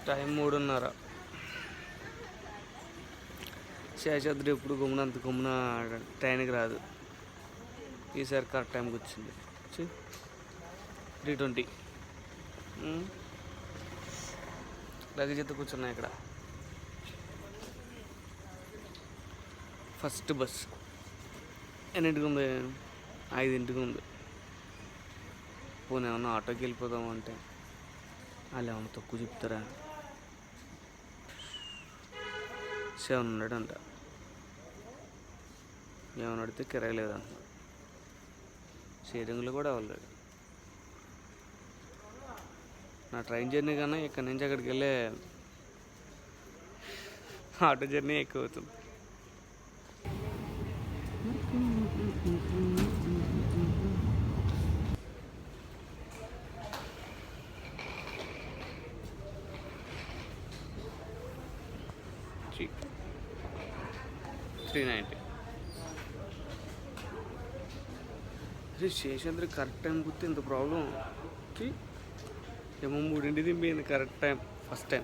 Time 3:30. Seshadri ఎప్పుడు గుమ్మనంత గుమ్మన ట్రైన్కి రాదు. ఈసారి కరెక్ట్ టైంకి వచ్చింది. 3:20. లగేజ్ ఎత్తు కూర్చున్నాయి ఇక్కడ. ఫస్ట్ బస్ ఎన్నింటికి ఉంది? 5ంటికి ఉంది. పోనీ ఏమన్నా ఆటోకి వెళ్ళిపోదాము అంటే వాళ్ళు ఏమన్నా తక్కువ చెప్తారా? 700 అంట. ఏమన్నా అడిగితే కిరాయి లేదంటున్నాడు. షేరింగ్లో కూడా అవ్వలేదు. నా ట్రైన్ జర్నీ కన్నా ఇక్కడి నుంచి అక్కడికి వెళ్ళే ఆటో జర్నీ ఎక్కువ అవుతుంది. $390. అరే శేషాద్రి కరెక్ట్ టైం గుర్తు ఇంత ప్రాబ్లం. ఏమో 3ంటికి దింపింది కరెక్ట్ టైం. First time